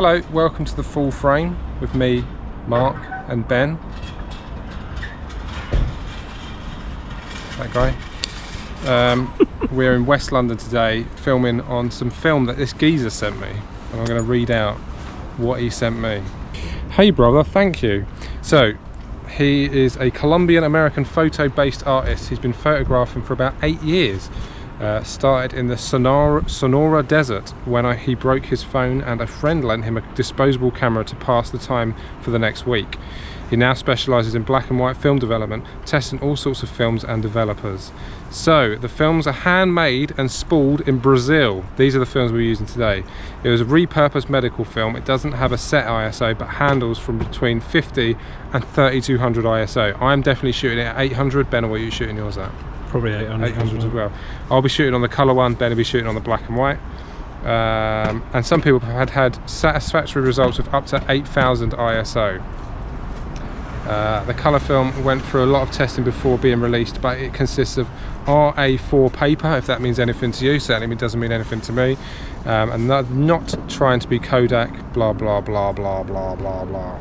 Hello, welcome to the Full Frame with me, Mark and Ben. That guy. We're in West London today filming on some film that this geezer sent me, and I'm going to read out what he sent me. Hey brother, thank you. So, he is a Colombian American photo-based artist. He's been photographing for about 8 years. Started in the Sonora Desert when he broke his phone and a friend lent him a disposable camera to pass the time for the next week. He now specialises in black and white film development, testing all sorts of films and developers. So, the films are handmade and spooled in Brazil. These are the films we're using today. It was a repurposed medical film. It doesn't have a set ISO, but handles from between 50 and 3200 ISO. I'm definitely shooting it at 800. Ben, what are you shooting yours at? Probably 800. 800 as well. I'll be shooting on the colour one, Ben will be shooting on the black and white. And some people have had satisfactory results of up to 8000 ISO. The colour film went through a lot of testing before being released, but it consists of RA4 paper, if that means anything to you. Certainly it doesn't mean anything to me. And not trying to be Kodak, blah blah blah blah blah blah blah.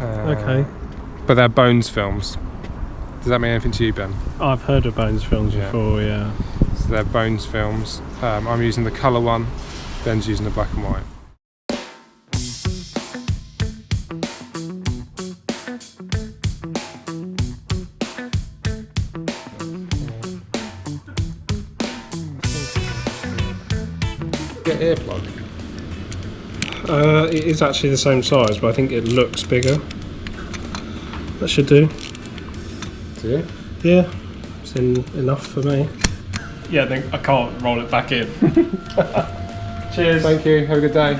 Okay. But they're Bones films. Does that mean anything to you, Ben? I've heard of Bones films before, yeah. So they're Bones films. I'm using the colour one, Ben's using the black and white. Get earplug. It is actually the same size, but I think it looks bigger. That should do. Do you? Yeah, it's enough for me. Yeah, then I can't roll it back in. Cheers. Thank you, have a good day.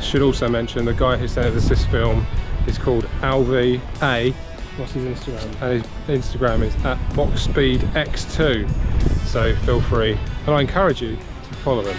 Should also mention the guy who sent us this film is called Alvi A. What's his Instagram? And his Instagram is at boxspeedx2. So feel free, and I encourage you to follow him.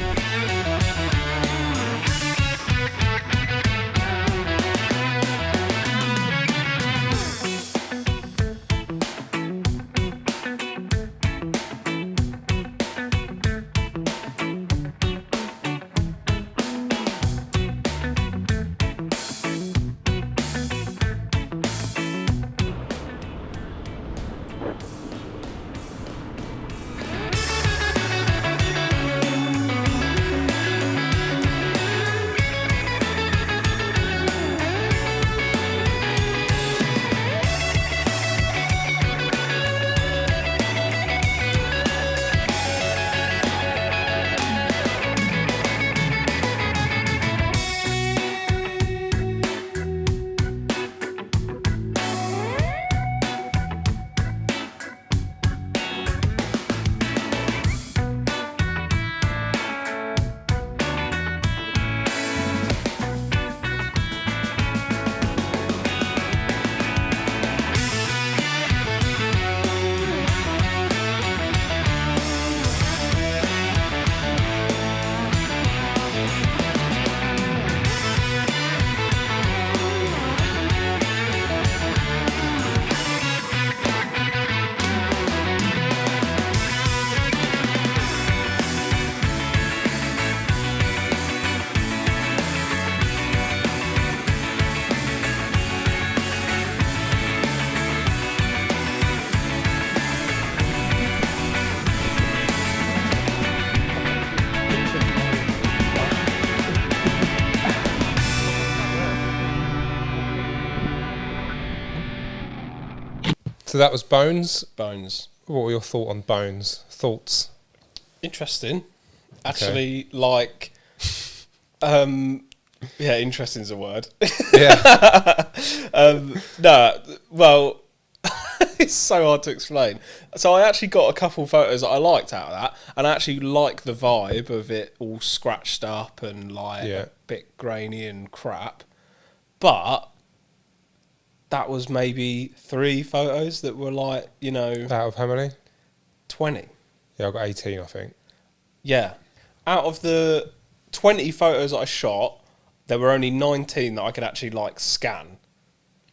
So that was Bones. Bones. What were your thoughts on Bones? Thoughts? Interesting. Actually, like, yeah, interesting is a word. Yeah. No, well, it's so hard to explain. So I actually got a couple photos that I liked out of that, and I actually like the vibe of it all scratched up and like a bit grainy and crap. But that was maybe 3 photos that were like, you know... Out of how many? 20. Yeah, I got 18, I think. Yeah. Out of the 20 photos that I shot, there were only 19 that I could actually, like, scan.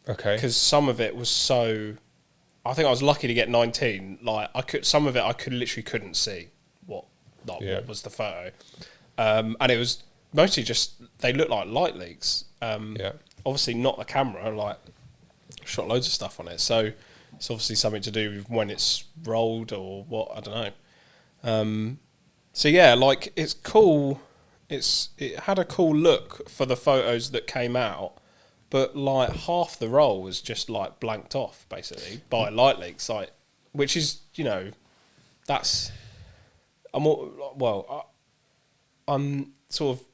Okay. Because some of it was so... I think I was lucky to get 19. Like, some of it I literally couldn't see what was the photo. and it was mostly just they looked like light leaks. Yeah. Obviously not the camera, like shot loads of stuff on it, so it's obviously something to do with when it's rolled or what, I don't know. So yeah, like it's cool. It had a cool look for the photos that came out, but like half the roll was just like blanked off basically by light leaks, like, which is, you know, that's I'm sort of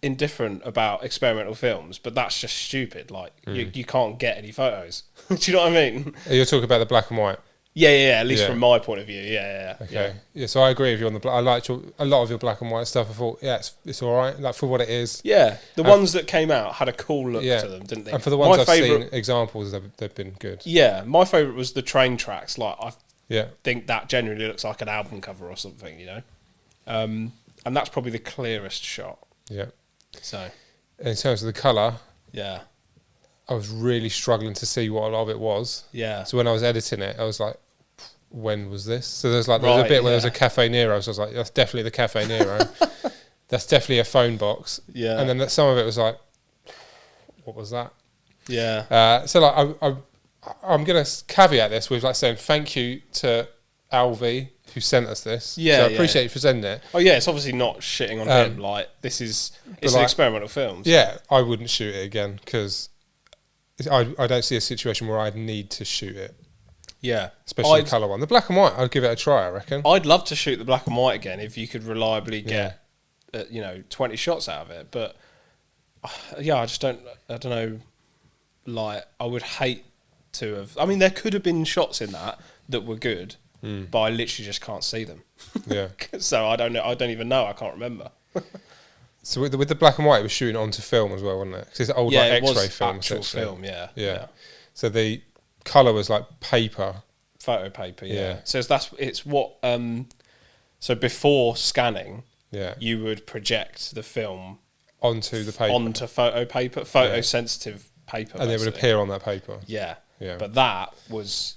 indifferent about experimental films, but that's just stupid. Like you can't get any photos. Do you know what I mean? You're talking about the black and white. Yeah. At least from my point of view. Yeah. Okay. Yeah. So I agree with you on the black. I liked a lot of your black and white stuff. I thought, yeah, it's all right. Like for what it is. Yeah. The ones that came out had a cool look to them, didn't they? And for the ones I've seen examples, they've been good. Yeah. My favourite was the train tracks. Like I think that genuinely looks like an album cover or something. You know. And that's probably the clearest shot. Yeah. So, in terms of the colour, yeah, I was really struggling to see what a lot of it was. Yeah. So when I was editing it, I was like, when was this? So there's a bit where there's a Cafe Nero, so I was like, that's definitely the Cafe Nero. That's definitely a phone box. Yeah. And then some of it was like, what was that? Yeah. So like, I'm going to caveat this with like saying thank you to Alvi, who sent us this. Yeah, so I appreciate you for sending it. Oh yeah, it's obviously not shitting on him. Like it's an experimental film. So. Yeah, I wouldn't shoot it again because I don't see a situation where I'd need to shoot it. Yeah, especially the colour one. The black and white, I'd give it a try. I reckon. I'd love to shoot the black and white again if you could reliably get 20 shots out of it. But I just don't. I don't know. Like I would hate to have. I mean, there could have been shots in that were good. But I literally just can't see them. Yeah. So I don't know. I don't even know. I can't remember. So with the black and white, it was shooting onto film as well, wasn't it? Because it's old like X-ray film. Actual film. Yeah. So the colour was like paper, photo paper. Yeah. So it's what. So before scanning, you would project the film onto the paper, onto photo paper, photosensitive paper, and it would appear on that paper. Yeah. But that was.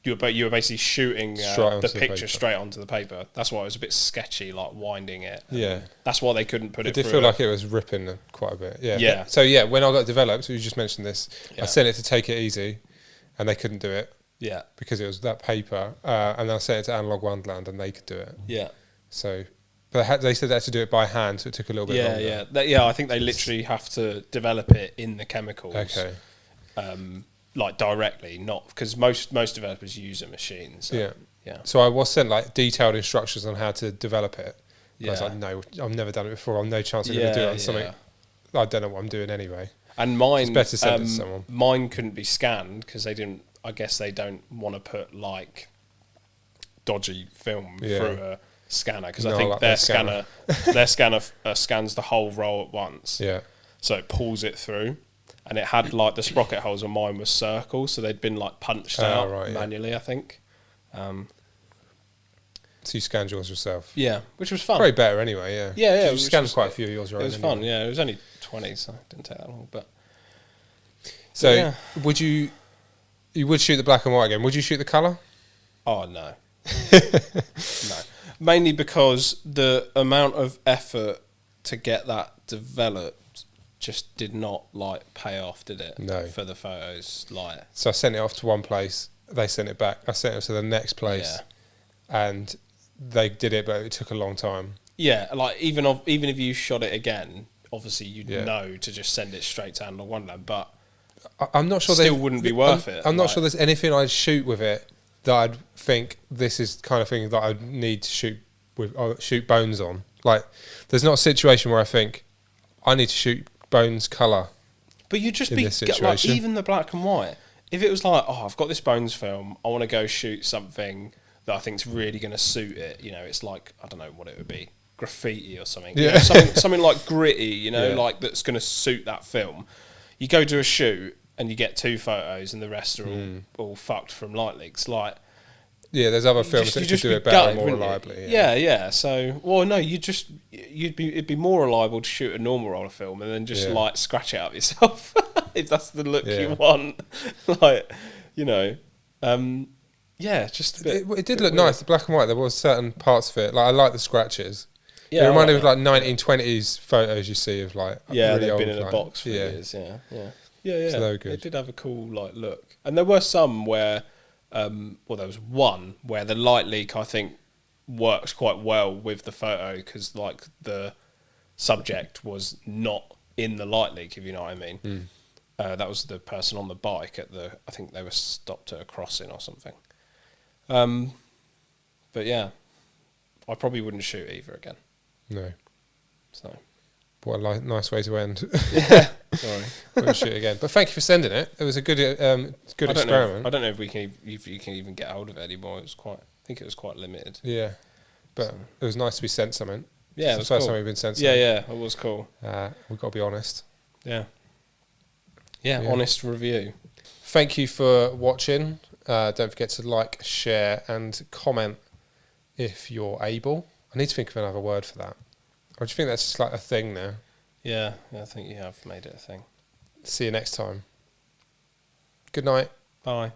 You were basically shooting the picture straight onto the paper. That's why it was a bit sketchy, like winding it. Yeah. That's why they couldn't put it through. It did feel like it was ripping quite a bit. Yeah. Yeah. So when I got developed, you just mentioned this, I sent it to Take It Easy, and they couldn't do it. Yeah. Because it was that paper, and then I sent it to Analog Wonderland, and they could do it. Yeah. So, but they said they had to do it by hand, so it took a little bit longer. Yeah. I think they literally have to develop it in the chemicals. Okay. Like directly, not because most developers use a machine. So, yeah. So I was sent like detailed instructions on how to develop it. Yeah. I was like, no, I've never done it before. I've no chance I'm going to do it on something. I don't know what I'm doing anyway. And mine, it's better to send it to someone. Mine couldn't be scanned because they didn't. I guess they don't want to put like dodgy film through a scanner because I think like their scanner scans the whole roll at once. Yeah. So it pulls it through. And it had like the sprocket holes on mine were circles, so they'd been like punched out manually, I think. So you scanned yours yourself? Yeah, which was fun. Probably better anyway, yeah. Yeah. You scanned quite a few of yours, right? It was fun, yeah. It was only 20, so it didn't take that long. But so would you would shoot the black and white again? Would you shoot the colour? Oh no, no. Mainly because the amount of effort to get that developed just did not like pay off, did it? No. For the photos, like. So I sent it off to one place. They sent it back. I sent it to the next place, and they did it, but it took a long time. Yeah, like even if you shot it again, obviously you'd know to just send it straight to Analog Wonderland, but I'm not sure. Still wouldn't be worth it. I'm not sure there's anything I'd shoot with it that I'd think this is the kind of thing that I'd need to shoot with or shoot bones on. Like, there's not a situation where I think I need to shoot bones colour. But you'd just be like, even the black and white. If it was like, oh, I've got this bones film, I want to go shoot something that I think's really going to suit it. You know, it's like, I don't know what it would be, graffiti or something. Yeah. You know, something like gritty. You know, like that's going to suit that film. You go do a shoot and you get 2 photos and the rest are all fucked from light leaks. Like. Yeah, there's other films that could do it better and more reliably. Yeah. So, well, no, it'd be more reliable to shoot a normal roller film and then just like scratch it up yourself if that's the look you want. Like, you know, just a bit. It did look nice. The black and white. There was certain parts of it. Like I like the scratches. It reminded me of like 1920s photos you see of like yeah, really they've old, been in a like, box for years. Yeah. So they were good. They did have a cool like look, and there were some where, well, there was one where the light leak I think worked quite well with the photo because like the subject was not in the light leak, if you know what I mean. That was the person on the bike at the. I think they were stopped at a crossing or something. But yeah, I probably wouldn't shoot either again. No. So. What a nice way to end. Yeah. Sorry. We'll shoot again. But thank you for sending it. It was a good experiment. I don't know if you can even get hold of it anymore. It was quite. I think it was quite limited. Yeah. But it was nice to be sent something. Yeah, it's the first time we've been sent something. Yeah, it was cool. We've got to be honest. Yeah, honest review. Thank you for watching. Don't forget to like, share, and comment if you're able. I need to think of another word for that. Or do you think that's just like a thing now? Yeah, I think you have made it a thing. See you next time. Good night. Bye.